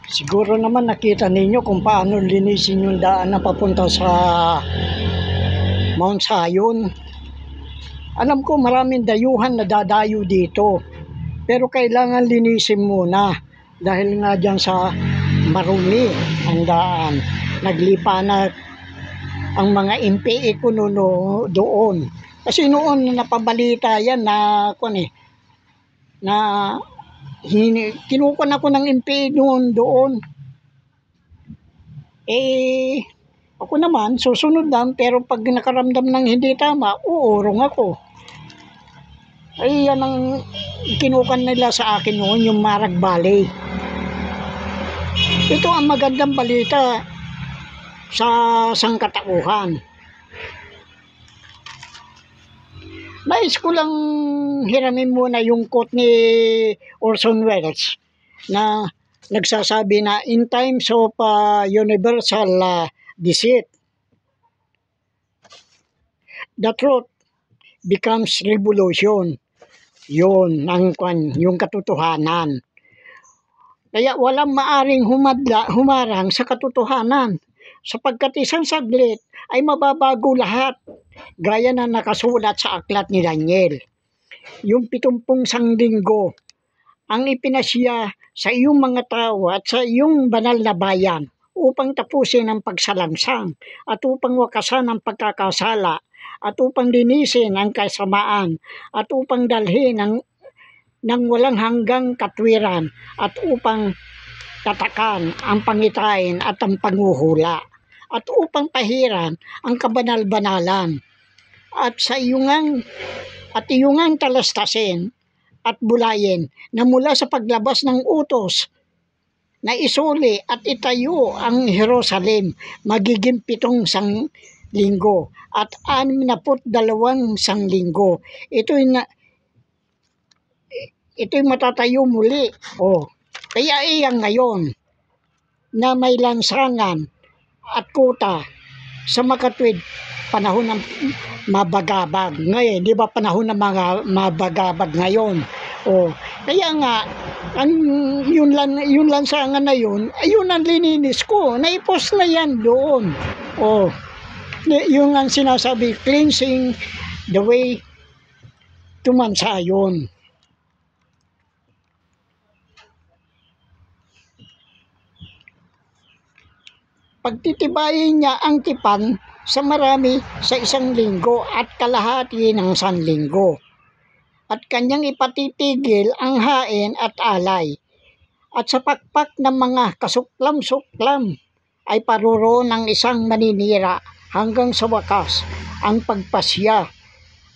Siguro naman nakita ninyo kung paano linisin yung daan na papunta sa Mount Zion. Alam ko maraming dayuhan na dadayo dito. Pero kailangan linisin muna. Dahil nga dyan sa marumi ang daan. Naglipa na ang mga MPA ko doon. Kasi noon napabalita yan na kinukuha ako ng MPA doon. Ako naman, susunod lang, pero pag nakaramdam ng hindi tama, uurong ako. Yan ang kinukuha nila sa akin noon, yung Marag Valley. Ito ang magandang balita sa sangkatauhan. Nais ko lang hiramin muna yung quote ni Orson Welles na nagsasabi na in times of universal deceit, the truth becomes revolution. Yun ang yung katotohanan. Kaya walang maaring humarang sa katotohanan sapagkat isang saglit ay mababago lahat gaya na nakasulat sa aklat ni Daniel. Yung 70 sanglinggo ang ipinasya sa iyong mga tao at sa iyong banal na bayan upang tapusin ang pagsalangsang at upang wakasan ang pagkakasala at upang linisin ang kasamaan at upang dalhin ng walang hanggang katwiran at upang tatakan ang pangitain at ang panguhula at upang pahiran ang kabanal-banalan at iyungang talastasin at bulayin na mula sa paglabas ng utos na isuli at itayo ang Jerusalem magiging 7 sanglinggo at 62 sanglinggo. Ito'y matatayo muli. Kaya iyan ngayon na may lansangan at kuta sa makatwid panahon ng mabagabag. Ngayon, di ba panahon ng mga mabagabag ngayon? Kaya nga, yun lansangan na yun, ayun ang lininis ko. Naipos na yan doon. Yung ang sinasabi, cleansing the way to Mount Zion. Pagtitibayin niya ang tipan sa marami sa 1 linggo at kalahati ng 1 linggo. At kanyang ipatitigil ang hain at alay. At sa pakpak ng mga kasuklam-suklam ay paroroon ng isang maninira hanggang sa wakas. Ang pagpasya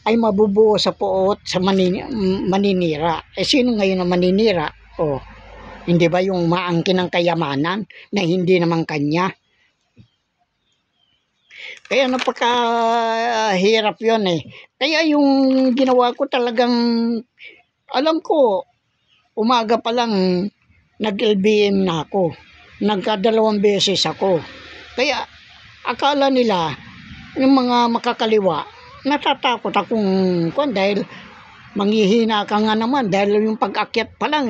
ay mabubuo sa puot sa maninira. Sino ngayon ang maninira? Hindi ba yung maangkin ng kayamanan na hindi naman kanya? Kaya napakahirap yun Kaya yung ginawa ko talagang, alam ko, umaga pa lang nag-LBM na ako. Nagka2 beses ako. Kaya akala nila, yung mga makakaliwa, natatakot akong dahil manghihina ka nga naman dahil yung pag-akyat pa lang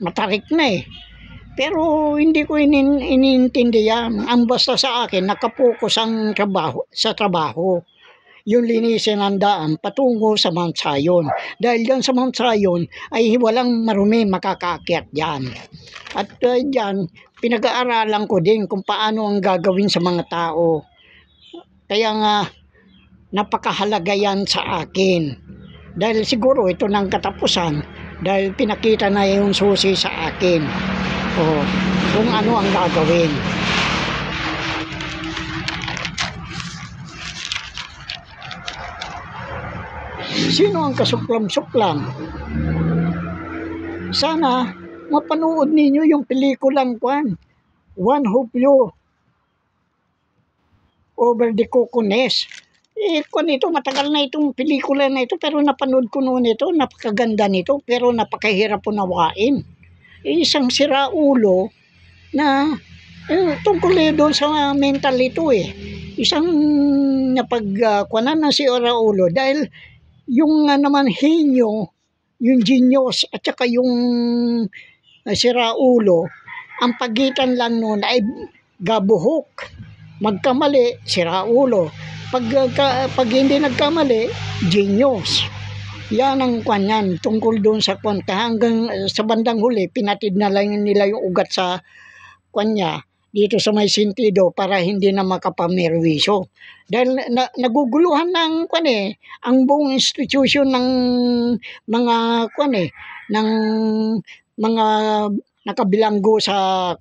matarik na Pero hindi ko iniintindihan. Ang basta sa akin, nakapokus ang trabaho. Yung linisin ang daan patungo sa Mount Zion. Dahil dyan sa Mount Zion ay walang marumi makakaakyat dyan. At dyan, pinag-aaralan ko din kung paano ang gagawin sa mga tao. Kaya nga, napakahalaga yan sa akin. Dahil siguro ito ng katapusan. Dahil pinakita na yung susi sa akin. Kung ano ang gagawin. Sino ang kasuklam-suklam? Sana mapanood ninyo yung pelikulang One Hope You Over the Coconuts. Ito, matagal na itong pelikula na ito, pero napanood ko noon ito, napakaganda nito, pero napakahirap unawain. Isang siraulo na tungkol doon sa mental ito Isang napagkuanan na siraulo dahil yung naman henyo, yung genius at saka yung siraulo Ang pagitan lang noon ay gabuhok. Magkamali, sira ulo. Pag hindi nagkamali, genius. Yan ang kanyan tungkol doon sa kwanta. Hanggang sa bandang huli, pinatid na lang nila yung ugat sa kanya dito sa may sentido para hindi na makapamerwisyo. Dahil naguguluhan ng ang buong institution ng mga ng mga nakabilanggo sa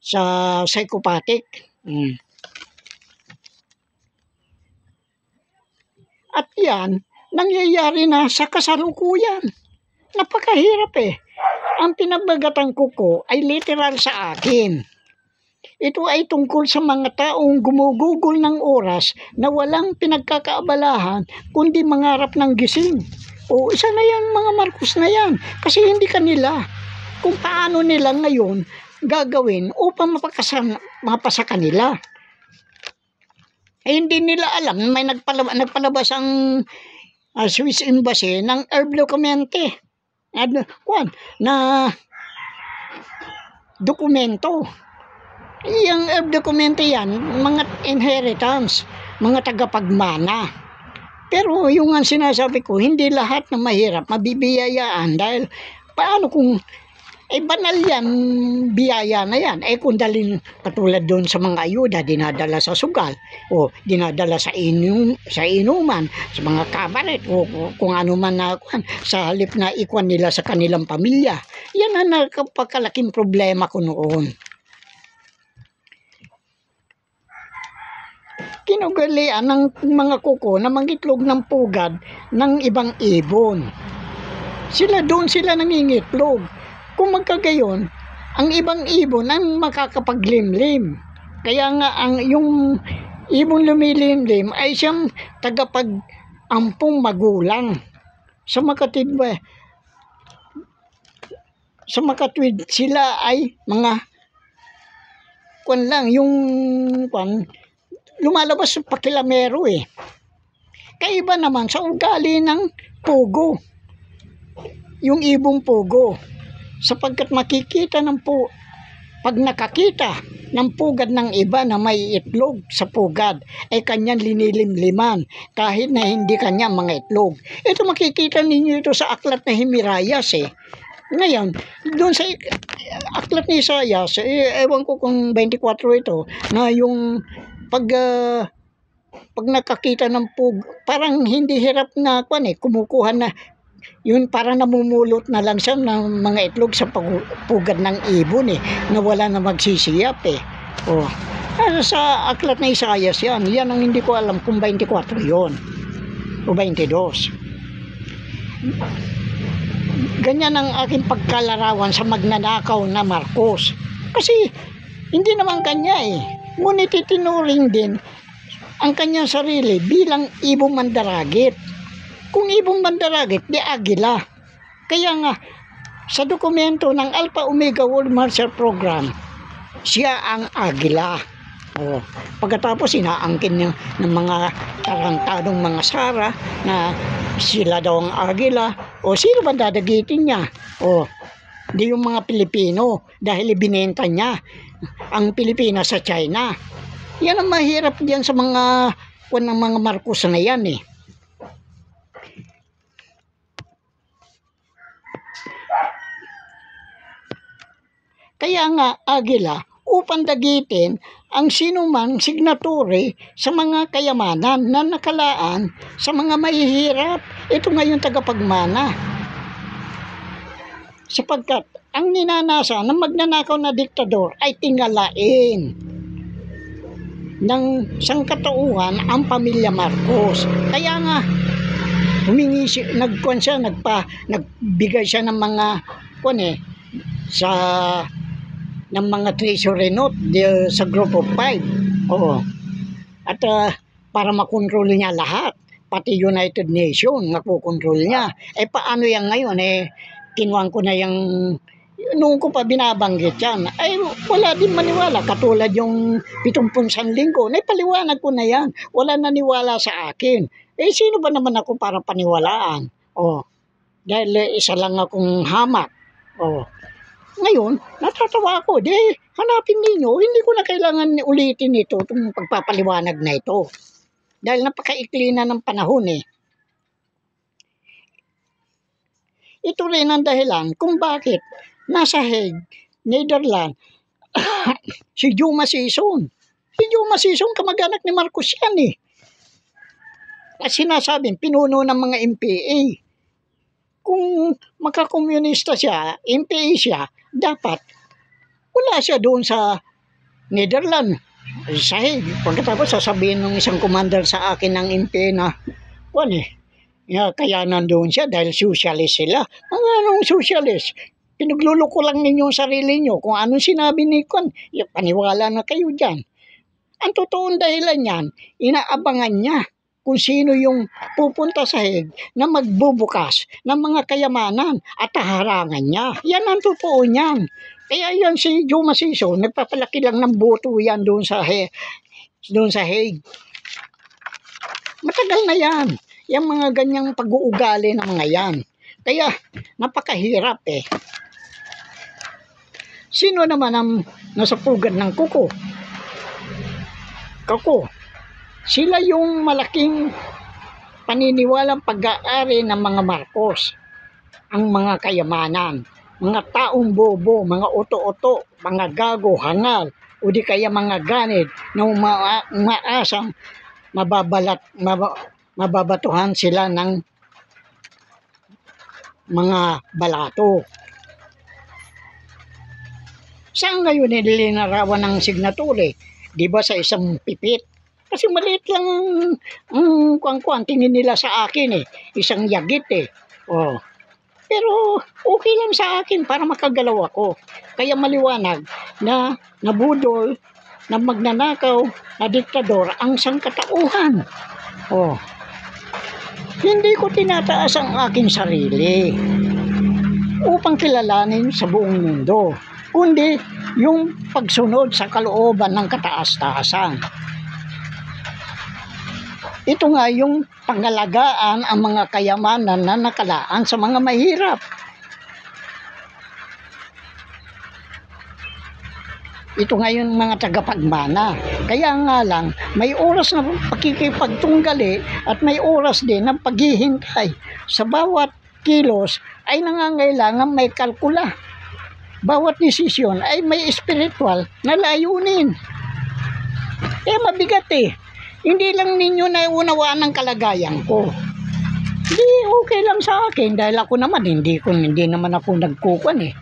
sa psychopathic. At yan, nangyayari na sa kasalukuyan. Napakahirap eh. Ang pinabagatan ko ay literal sa akin. Ito ay tungkol sa mga taong gumugugol ng oras na walang pinagkakaabalahan kundi mangarap ng gising. O isa na yan mga Marcos na yan. Kasi hindi kanila kung paano nila ngayon gagawin upang mapasa kanila. Hindi nila alam, may nagpalabas ang Swiss Embassy ng herb documente na dokumento. Yung herb documente yan, mga inheritance, mga tagapagmana. Pero yung ang sinasabi ko, hindi lahat na mahirap mabibiyayaan dahil paano kung banal yan, biyaya na yan. Kung dalhin katulad doon sa mga ayuda, dinadala sa sugal, o dinadala sa inuman, sa mga kabaret, o kung ano man na sa halip na ikwan nila sa kanilang pamilya. Yan ang napakalaking problema ko noon. Kinugalian ng mga kuko na mangitlog ng pugad ng ibang ibon. Doon sila nangingitlog. Kung magkagayon, ang ibang ibon ang makakapaglimlim. Kaya nga yung ibon lumilimlim ay siyang tagapag-ampong magulang. Sa makatwid sila ay mga lumalabas sa pakilamero eh. Kaiba naman sa ugali ng pugo. Yung ibong pugo. Sapagkat makikita pag nakakita ng pugad ng iba na may itlog sa pugad, ay kanyang linilimliman kahit na hindi kanya mga itlog. Ito makikita ninyo ito sa aklat na Himirayas eh. Ngayon, doon sa aklat ni Isaias, ewan ko kung 24 ito, na yung pag nakakita ng parang hindi hirap na kumukuha na yun, para namumulot na lang siya ng mga itlog sa pugad ng ibon na wala na magsisiyap sa aklat na Isaias yan ang hindi ko alam kung 24 yon o 22. Ganyan ang aking pagkalarawan sa magnanakaw na Marcos, kasi hindi naman kanya ngunit itinuring din ang kanyang sarili bilang ibong mandaragit. Kung ibong mandaragit, di agila. Kaya nga, sa dokumento ng Alpha Omega World Marshal Program, siya ang agila. Pagkatapos, inaangkin niya ng mga tarantadong mga Sara na sila daw ang agila. Sino ba dadagitin niya? Di yung mga Pilipino dahil ibinenta niya ang Pilipinas sa China. Yan ang mahirap diyan sa mga Marcos na yan Kaya nga, agila, upang dagitin ang sinumang signatory sa mga kayamanan na nakalaan sa mga mahihirap. Ito ngayon tagapagmana. Sapagkat ang ninanasa ng magnanakaw na diktador ay tingalain ng sangkatauhan ang pamilya Marcos. Kaya nga, nagbigay siya ng mga ng mga treasury note sa group of 5. At para makontrol niya lahat, pati United Nations nakukontrol niya. Paano yan ngayon? Kinuhaan ko na yung noong ko pa binabanggit yan. Wala din maniwala. Katulad yung 70 linggo, naipaliwanag ko na yan. Wala naniwala sa akin. Sino ba naman ako para paniwalaan? Dahil isa lang akong hamak. Ngayon, natatawa ako. Di, hanapin ninyo, hindi ko na kailangan ulitin ito, itong pagpapaliwanag na ito. Dahil napakaikli na ng panahon eh. Ito rin ang dahilan kung bakit nasa Hague, Netherlands, si Juma Sison. Si Juma Sison, kamag-anak ni Marcos yan eh. At sinasabing, pinuno ng mga MPA. Kung makakomunista siya, MPA siya, dapat wala siya doon sa Netherlands. Sa Hague. Pagkatapos sasabihin ng isang commander sa akin ng MPA na, kaya nandoon siya dahil socialist sila. Anong socialist? Pinagluloko lang ninyo ang sarili nyo. Kung anong sinabi ni Kwan, paniwala na kayo dyan. Ang totoong dahilan niyan, inaabangan niya kung sino yung pupunta sa Hague na magbubukas ng mga kayamanan at harangan niya. Yan ang totoo niyan. Kaya yan si Juma Sison, nagpapalaki lang ng boto yan doon sa Hague. Matagal na yan. Yung mga ganyang pag-uugali ng mga yan. Kaya napakahirap eh. Sino naman ang nasa pugad ng kuko? Sila yung malaking paniniwalang pag-aari ng mga Marcos. Ang mga kayamanan, mga taong bobo, mga oto-oto, mga gago, hangal, o di kaya mga ganid na umaasang mababatuhan sila ng mga balato. Saan ngayon nilinarawan ng signature? Di ba sa isang pipit? Kasi maliit lang ang kuwang-kuwang tingin nila sa akin eh. Isang yagit eh. Oh. Pero okay lang sa akin para makagalaw ako. Kaya maliwanag na nabudol, na magnanakaw, na diktador ang sangkatauhan. Oh. Hindi ko tinataas ang aking sarili upang kilalanin sa buong mundo, kundi yung pagsunod sa kalooban ng kataas-taasan. Ito nga yung pangalagaan ang mga kayamanan na nakalaan sa mga mahirap. Ito nga yung mga tagapagmana. Kaya nga lang, may oras na pakikipagtunggali at may oras din ng paghihintay. Sa bawat kilos ay nangangailangan may kalkula. Bawat desisyon ay may spiritual na layunin. Kaya mabigat eh. Hindi lang ninyo naiunawaan ang kalagayan ko. Hindi, okay lang sa akin dahil ako naman, hindi naman ako nagkukuan eh.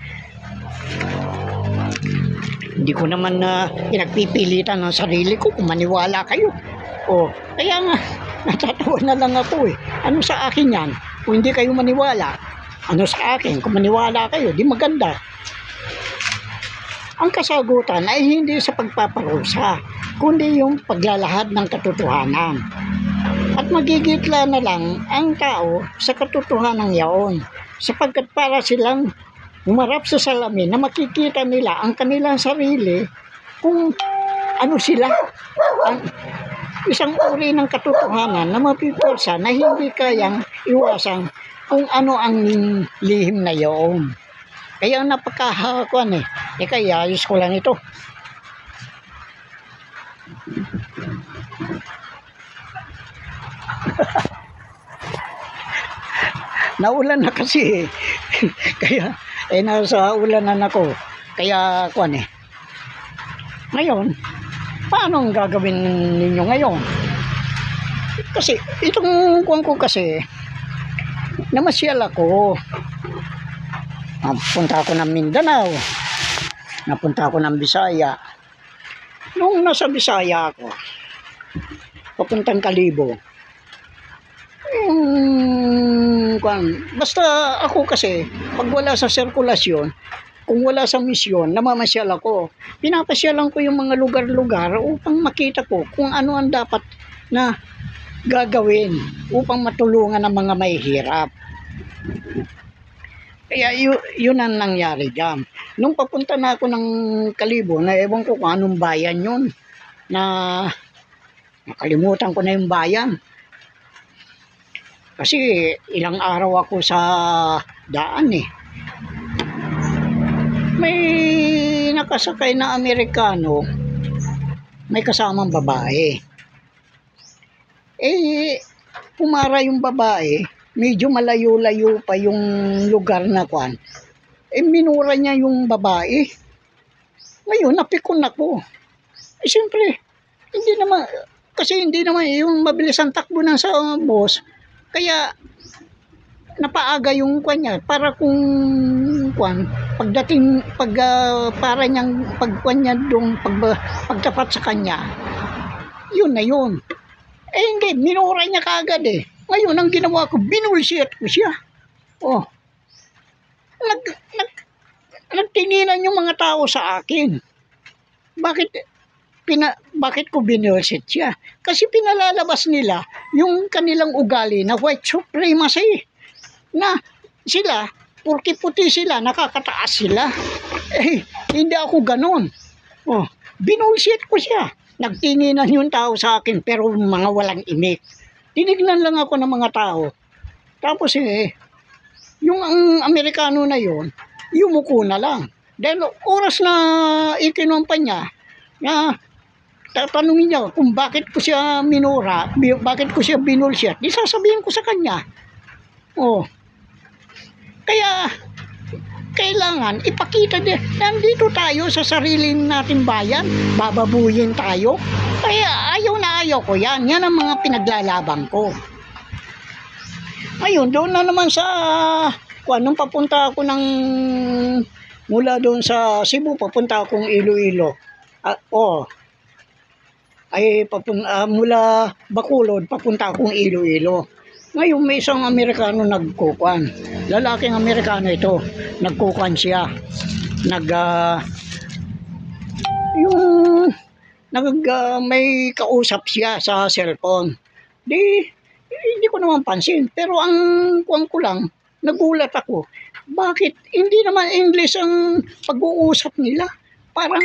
Hindi ko naman pinagpipilitan ng sarili ko kung maniwala kayo. Kaya nga, natatawa na lang ako eh. Ano sa akin yan? Kung hindi kayo maniwala, ano sa akin? Kung maniwala kayo, di maganda. Ang kasagutan ay hindi sa pagpaparusa, kundi yung paglalahad ng katotohanan. At magigitla na lang ang tao sa katotohanan yaon, sapagkat para silang humarap sa salamin na makikita nila ang kanilang sarili kung ano sila. Ang isang uri ng katotohanan na mapipwersa na hindi kayang iwasan kung ano ang lihim na yaon. Kaya napakahakuan eh. Kaya ayos ko lang ito. Naulan na kasi eh. Kaya nasa ulanan ako. Kaya kuan eh. Ngayon, paano ang gagawin ninyo ngayon? Kasi itong kuan ko kasi namasyal ako. Napunta ako ng Mindanao. Napunta ako ng Bisaya. Nung nasa Bisaya ako, papuntang Kalibo. Basta ako kasi, pag wala sa sirkulasyon, kung wala sa misyon, namamasyal ako. Pinapasyalan ko yung mga lugar-lugar upang makita ko kung ano ang dapat na gagawin upang matulungan ang mga mahihirap. Kaya yun ang nangyari dyan. Nung papunta na ako ng Kalibo, na ewan ko kung anong bayan yun, na nakalimutan ko na yung bayan. Kasi ilang araw ako sa daan eh. may nakasakay na Amerikano, may kasamang babae. Pumara yung babae, medyo malayo-layo pa yung lugar na kwan. Minura niya yung babae. Ngayon, napikon ako. Siyempre, hindi naman yung mabilis ang takbo ng sa boss. Kaya, napaaga yung kwan niya. Para kung kwan, para niyang pagkwan niya doon, pagtapat sa kanya, yun na yun. Hindi, minura niya kaagad eh. Ngayon, ang ginawa ko, binulsiat ko siya. Nagtinginan yung mga tao sa akin. Bakit ko binulsiat siya? Kasi pinalalabas nila yung kanilang ugali na white supremacy. Na sila, porque puti sila, nakakataas sila. Hindi ako ganun. Binulsiat ko siya. Nagtinginan yung tao sa akin, pero mga walang imik. Tinignan lang ako ng mga tao. Tapos yung ang Amerikano na yun, yumuko na lang. Dahil oras na ikinumpa niya, tatanungin niya kung bakit ko siya minura, bakit ko siya binulsiat, di sasabihin ko sa kanya. Kaya, kailangan ipakita din, nandito tayo sa sarili nating bayan, bababuyin tayo. Kaya ayaw na ayaw ko yan. Yan ang mga pinaglalaban ko. Ngayon, doon na naman sa, nung papunta ako mula doon sa Cebu, papunta akong Iloilo. Mula Bacolod, papunta akong Iloilo. Ngayon, may isang Amerikano nagkukuan. Lalaking Amerikano ito. Nagkukuan siya. May kausap siya sa cellphone. Hindi ko naman pansin. Pero ang kuwan ko lang, nagulat ako. Bakit hindi naman English ang pag-uusap nila? Parang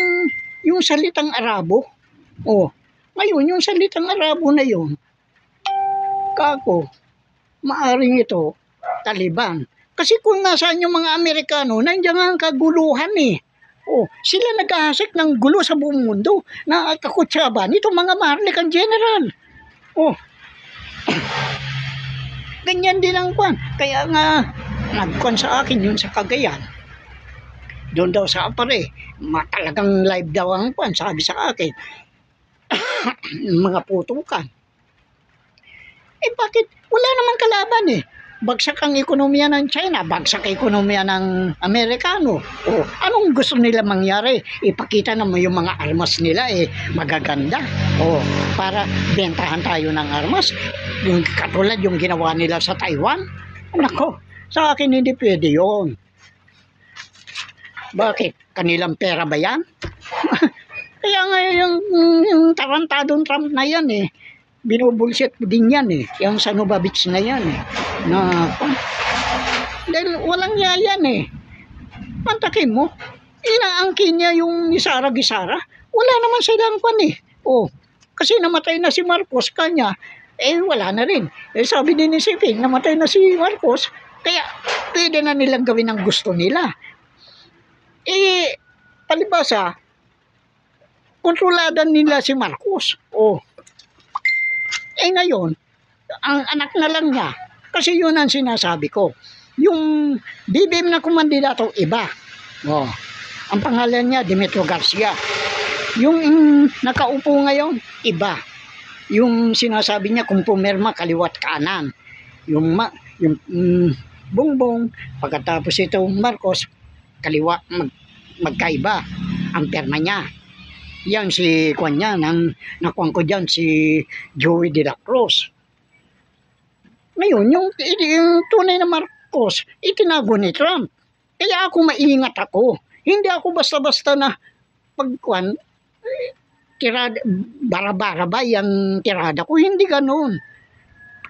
yung salitang Arabo. Ngayon, yung salitang Arabo na yun, maaring ito, Taliban. Kasi kung nasaan yung mga Amerikano, nandiyan ang kaguluhan eh. Sila naghahasik ng gulo sa buong mundo na kakutsaban. Ito mga Maharlikang General. Ganyan din ang kwan. Kaya nga, nagkwan sa akin yun sa Cagayan. Doon daw sa Apare, talagang live daw ang kwan, sabi sa akin. Mga putukan. Bakit? Wala namang kalaban eh. Bagsak ang ekonomiya ng China, bagsak ang ekonomiya ng Amerikano. Anong gusto nila mangyari? Ipakita naman yung mga armas nila magaganda. Para bentahan tayo ng armas. Yung katulad yung ginawa nila sa Taiwan. Nako, sa akin hindi pwede yun. Bakit? Kanilang pera ba yan? Kaya nga yung tarantadong Trump na yan binubulsit din yan yung Sanovich na yan dahil walang yayan pantakin mo, inaangkin niya yung ni Sara Gisara, wala naman silang kwan kasi namatay na si Marcos, kanya wala na rin, sabi din ni Siping, namatay na si Marcos, kaya pwede na nilang gawin ang gusto nila. Palibasa, kontroladan nila si Marcos. Ngayon, ang anak na lang niya, kasi yun ang sinasabi ko. Yung BBM na kumandidato, iba. Ang pangalan niya, Demetrio Garcia. Yung nakaupo ngayon, iba. Yung sinasabi niya, kung pumirma, kaliwat kanan. Yung Bongbong, pagkatapos ito Marcos, kaliwa, magkaiba ang perma niya. Yan si Kwan niya, nakuha ko dyan si Joey De La Cruz. Ngayon, yung tunay na Marcos, itinago ni Trump. Kaya ako maingat ako. Hindi ako basta-basta na pagkuan, bara-bara ba yung tirada ko? Hindi ganun.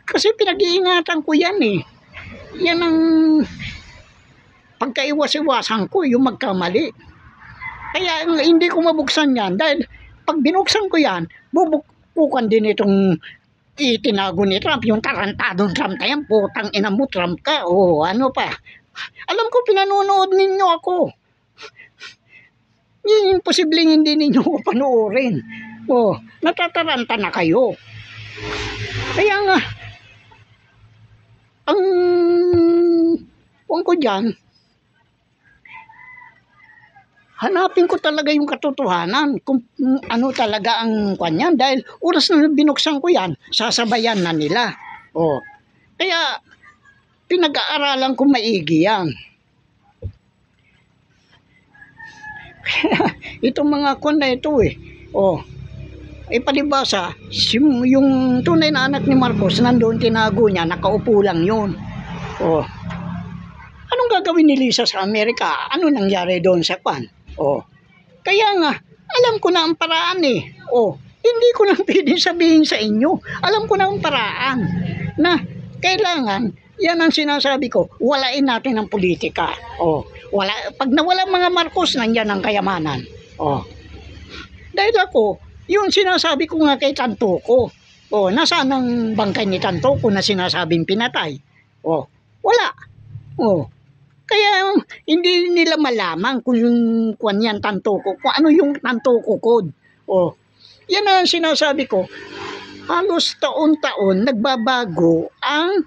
Kasi pinag-iingatan ko yan Yan ang pagkaiwas-iwasan ko, yung magkamali. Kaya hindi ko mabuksan yan dahil pag binuksan ko yan, bubukukan din itong itinago ni Trump, yung tarantadong Trump na yan, putang ina mo Trump ka, ano pa. Alam ko, pinanunood ninyo ako. Imposibleng hindi ninyo ko panoorin. Natataranta na kayo. Kaya nga, ang kung ko dyan, hanapin ko talaga yung katotohanan kung ano talaga ang kanyan, dahil oras na binuksan ko yan, sasabayan na nila. Kaya pinag-aaralan ko maigi yan. Itong mga kon na ito palibasa, yung tunay na anak ni Marcos nandoon tinago niya, nakaupo lang yun. Anong gagawin ni Lisa sa Amerika? Ano nangyari doon sa kwan? Kaya nga, alam ko na ang paraan hindi ko na pwedeng sabihin sa inyo. Alam ko na ang paraan na kailangan, yan ang sinasabi ko, walain natin ang politika. Pag nawala mga Marcos, nandyan ang kayamanan. Dahil ako, yung sinasabi ko nga kay Tanto ko, nasaan ang bangkay ni Tanto ko na sinasabing pinatay? Wala. Kaya hindi nila malaman kung yung yan Tanto ko, kung ano yung Tanto ko code. Yan ang sinasabi ko, halos taon-taon nagbabago ang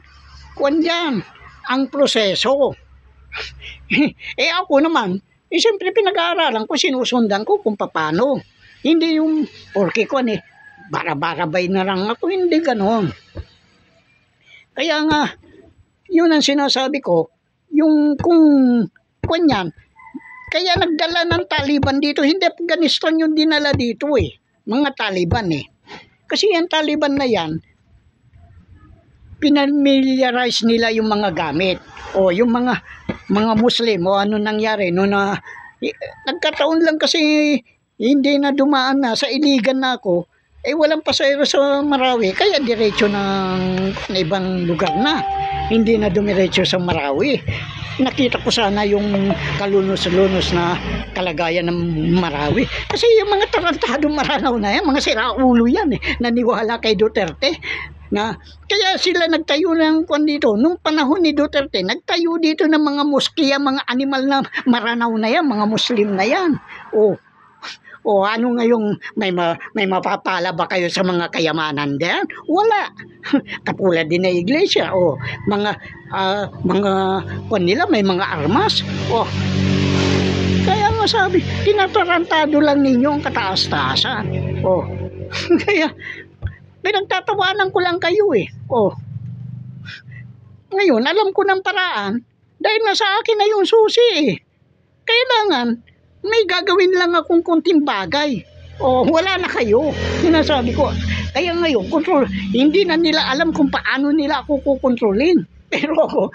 yan, ang proseso. Ako naman, siyempre pinag-aaralan ko, sinusundan ko kung paano. Hindi yung porke ko bara-barabay na lang ako, hindi ganon. Kaya nga, yun ang sinasabi ko, yung kung yan, kaya nagdala ng Taliban dito, hindi Afghanistan yung dinala dito mga Taliban Kasi yung Taliban na yan, pinamiliarize nila yung mga gamit yung mga Muslim ano nangyari no na nagkataon lang kasi hindi na dumaan na sa Iligan na ako walang pasahero sa Marawi, kaya diretso ng ibang lugar na, hindi na dumiretso sa Marawi. Nakita ko sana yung kalunos-lunos na kalagayan ng Marawi, kasi yung mga tarantadong Maranao na yan, mga siraulo yan naniwala kay Duterte na kaya sila nagtayo ng kwan dito nung panahon ni Duterte, nagtayo dito ng mga moskeya, mga animal na Maranao na yan, mga Muslim na yan. Ano ngayong may mapapala ba kayo sa mga kayamanan din? Wala. Katulad din na iglesia mga kwan nila may mga armas. Kaya nga sabi, tinatarantado lang ninyo ang kataas-taasan. Kaya pinagtatawanan ko lang kayo Ngayon, alam ko ng paraan dahil nasa akin na yung susi Kailangan, may gagawin lang akong konting bagay. Wala na kayo. Sinasabi ko. Kaya ngayon, hindi na nila alam kung paano nila ako kukontrolin. Pero ako,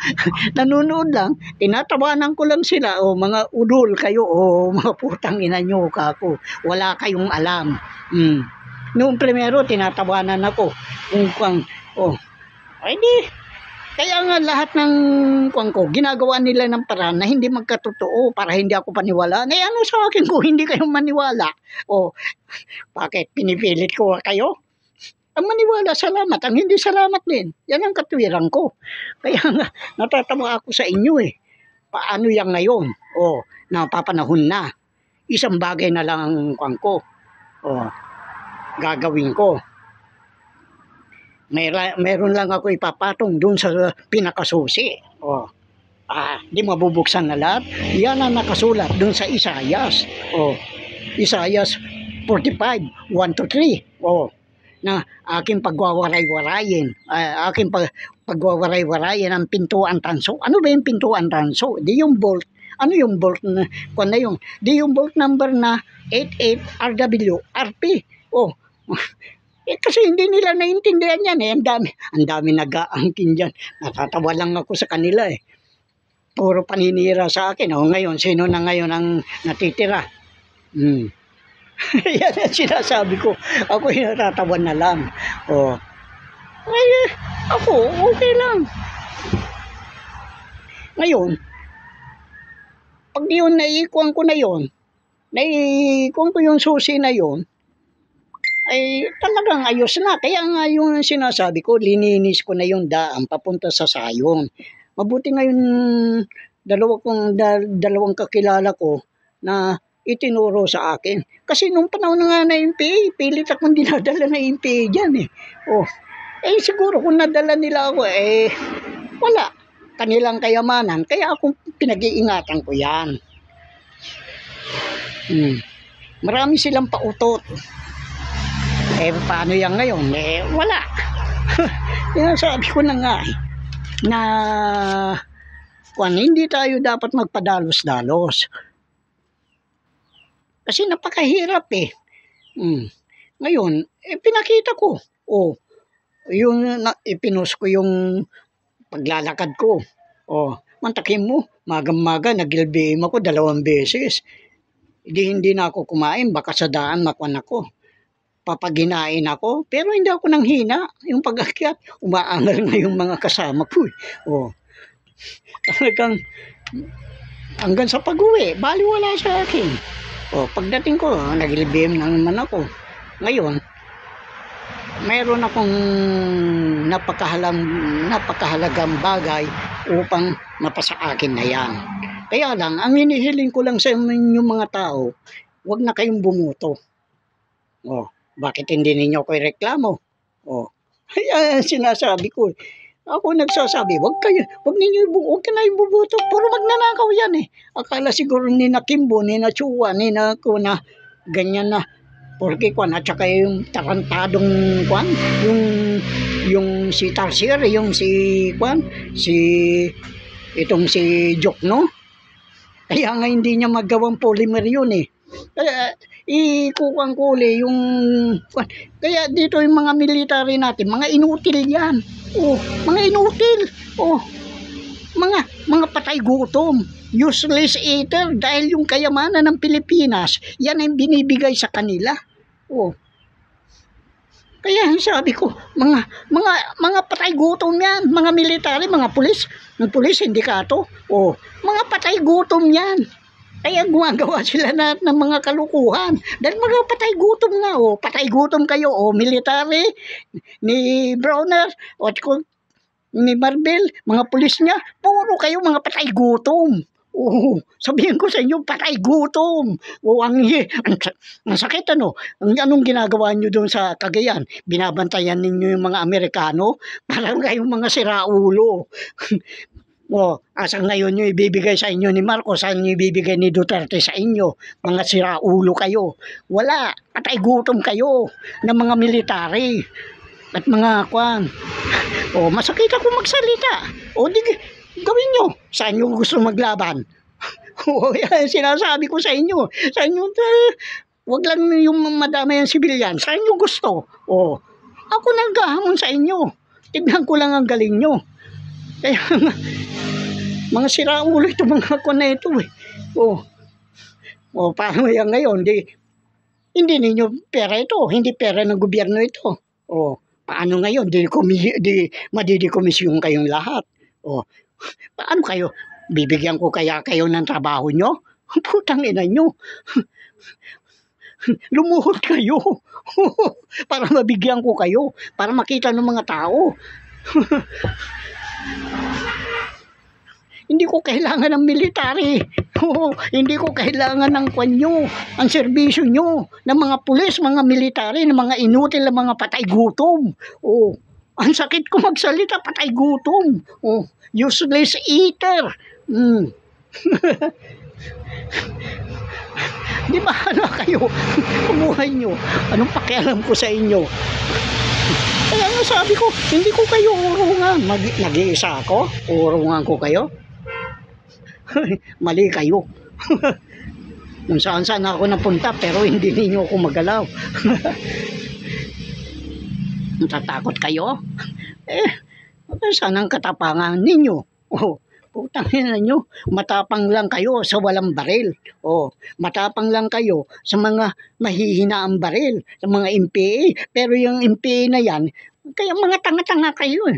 nanonood lang, tinatawanan ko lang sila, mga udol kayo, mga putang ina nyo ka ako. Wala kayong alam. Noong primero, tinatawanan ako. Kaya nga lahat ng ginagawa nila ng paraan na hindi magkatotoo para hindi ako paniwala. Ngayon ano sa akin kung hindi kayo maniwala? Bakit pinipilit ko kayo? Ang maniwala, salamat. Ang hindi salamat din. Yan ang katwiran ko. Kaya nga, natatawa ako sa inyo Paano yan ngayon? Napapanahon na. Isang bagay na lang ang gagawin ko. Meron lang ako ipapatong dun sa pinakasusi. Di mabubuksan na lahat. Yan ang nakasulat dun sa Isaias. Isaias 45, 1-3. Na aking pagwawaray-warayin. Aking pagwawaray-warayin ang pintuan tanso. Ano ba yung pintuan tanso? Di yung bolt. Ano yung bolt na yung? Di yung bolt number na 88 RW RP. Kasi hindi nila naintindihan yan Ang dami nag-aangkin dyan. Natatawa lang ako sa kanila Puro paninira sa akin. Ngayon, sino na ngayon ang natitira? Yan ang sinasabi ko. Ako natatawa na lang. Ako, okay lang. Ngayon, pag yun, naiikuan ko na yun, naiikuan ko yung susi na yun, ay talagang ayos na. Kaya nga yung sinasabi ko, lininis ko na yung daan papunta sa Sayon. Mabuti ngayon dalawang kakilala ko na itinuro sa akin. Kasi nung panahon na nga na MPA, pilit akong dinadala na MPA dyan eh. Oh, siguro kung nadala nila ako, wala. Kanilang kayamanan, kaya akong pinag-iingatan ko yan. Marami silang pautot. Paano yan ngayon? Wala. Kaya sabi ko na nga na hindi tayo dapat magpadalos-dalos. Kasi napakahirap eh. Ngayon, pinakita ko. Ipinost ko yung paglalakad ko. Mantakin mo, magang-maga, nag-LBM ako 2 beses. Hindi na ako kumain, baka sa daan makuan ako. Papaginain ako, pero hindi ako nang hina. Yung pag-akyat, umaangal na yung mga kasama ko. Talagang, hanggang sa pag-uwi, baliwala sa akin. Pagdating ko, nag-LBM na naman ako. Ngayon, mayroon akong napakahalagang bagay upang mapasa akin na yan. Kaya lang, ang hinihiling ko lang sa inyong mga tao, huwag na kayong bumuto. Bakit hindi ninyo ako ireklamo? Sinasabi ko. Ako nagsasabi, huwag na yung bubuto. Puro magnanakaw yan eh. Akala siguro ni na Kimbo, ni na Chua, ni na Kuna, ganyan na. Porque at saka yung tarantadong yung si Tarsier, yung si itong si Jokno. Kaya nga hindi niya magawang polymer yun eh. Kaya ikukuang kuli yung kaya dito yung mga military natin, mga inutil yan. Mga inutil. Mga patay gutom. Useless eater dahil yung kayamanan ng Pilipinas, yan ay binibigay sa kanila. Kaya sabi ko, mga patay gutom yan, mga military, mga pulis, sindikato, mga patay gutom yan. Kaya gumagawa sila ng mga kalukuhan. Dahil mga patay gutom nga, patay gutom kayo, military, ni Browner, ni Marvel, mga pulis niya, puro kayo mga patay gutom. Sabihin ko sa inyo, patay gutom. Ang sakit ano. Anong ginagawa nyo doon sa Cagayan? Binabantayan ninyo yung mga Amerikano? Parang kayong mga siraulo. Asang ngayon nyo ibibigay sa inyo ni Marcos, saan nyo ibibigay ni Duterte sa inyo? Mga siraulo kayo. Wala. Patay gutom kayo ng mga military at mga kwan. Masakit ako magsalita. Gawin nyo. Saan nyo gusto maglaban? Yan, sinasabi ko sa inyo. Sa inyo, wag lang yung madama yung sibilyan. Saan nyo gusto? Ako naghahamon sa inyo. Tignan ko lang ang galing nyo. Kaya, mga siraulo ito, mga kwan na ito eh. Paano yan ngayon? Hindi ninyo pera ito. Hindi pera ng gobyerno ito. Paano ngayon? Madidekomisyon kayong lahat. Paano kayo? Bibigyan ko kaya kayo ng trabaho nyo? Putang ina nyo. Lumuhod kayo. Para mabigyan ko kayo. Para makita ng mga tao. Hindi ko kailangan ng military. Hindi ko kailangan ng kwanyo, ang serbisyo nyo, ng mga pulis, mga military, ng mga inutil, ng mga patay gutom. Ang sakit ko magsalita, patay gutom. Useless eater. Di ba kayo? Kumuhay nyo. Anong pakialam ko sa inyo? Kaya nga sabi ko, hindi ko kayo urungan. Nag-iisa ako? Urungan ko kayo? Mali kayo. Kung saan ako napunta, pero hindi ninyo ako magalaw. Natatakot kayo? Saan ang katapangan ninyo? Putang ina nyo, matapang lang kayo sa walang baril. Matapang lang kayo sa mga mahihinaang baril, sa mga MPA. Pero yung MPA na yan, kaya mga tanga-tanga kayo eh.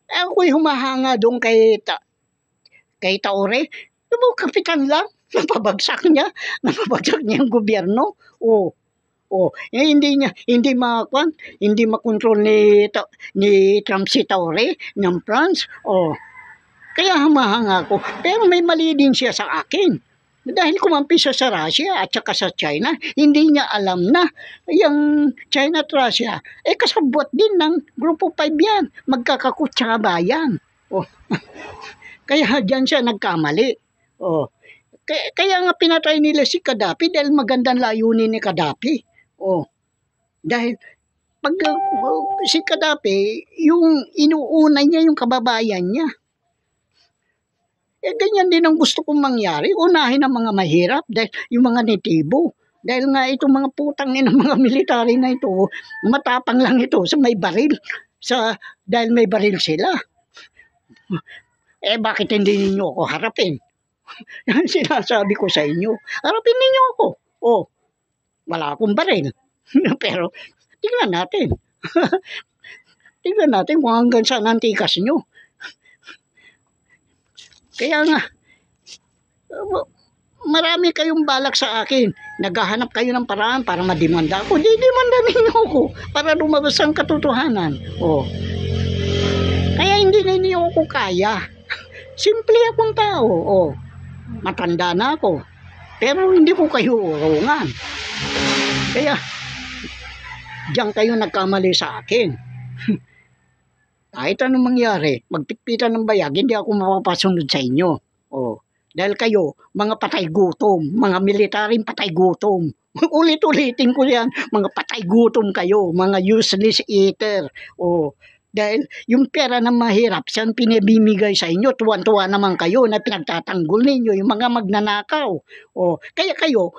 Ako'y humahanga doon kay Taore. Kapitan lang, napabagsak niya yung gobyerno. Hindi makontrol ni Trump si Taore ng France. Kaya humahanga ko. Pero may mali din siya sa akin. Dahil kumampi siya sa Russia at saka sa China, hindi niya alam na yung China at Russia, kasabwat din ng Grupo 5 yan. Magkakakutsaba yan. Oh. Kaya dyan siya nagkamali. Oh. Kaya nga pinatay nila si Gaddafi dahil magandang layunin ni Gaddafi. Oh. Dahil pag si Gaddafi, yung inuuna niya yung kababayan niya. Ganyan din ang gusto kong mangyari. Unahin ang mga mahirap, dahil yung mga netibo. Dahil nga itong mga putang ng mga military na ito, matapang lang ito sa may baril. Dahil may baril sila. Bakit hindi ninyo ako harapin? Yan sinasabi ko sa inyo. Harapin ninyo ako. Oh, wala akong baril. Pero, tingnan natin. Tingnan natin kung hanggang saan ang tikas nyo. Kaya nga, marami kayong balak sa akin. Naghahanap kayo ng paraan para madimanda ako. Didimanda ninyo ako para lumabas ang katotohanan. Oh. Kaya hindi ninyo ako kaya. Simple akong tao. Oh. Matanda na ako. Pero hindi ko kayo urungan. Kaya, diyan kayo nagkamali sa akin. Kahit anong mangyari, magpitpitan ng bayag, hindi ako mapapasunod sa inyo. Oh. Dahil kayo, mga patay gutom, mga militaring patay gutom. Ulit-ulitin ko yan, mga patay gutom kayo, mga useless eater. Oh. Dahil yung pera ng mahirap, siyang pinibimigay sa inyo, tuwan-tuwa naman kayo na pinagtatanggol ninyo, yung mga magnanakaw. Oh. Kaya kayo,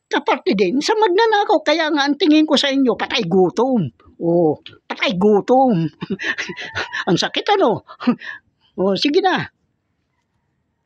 kaparte din sa magnanakaw, kaya nga ang tingin ko sa inyo, patay gutom. Oh, patay gutom. Ang sakit ano? Oh, sige na.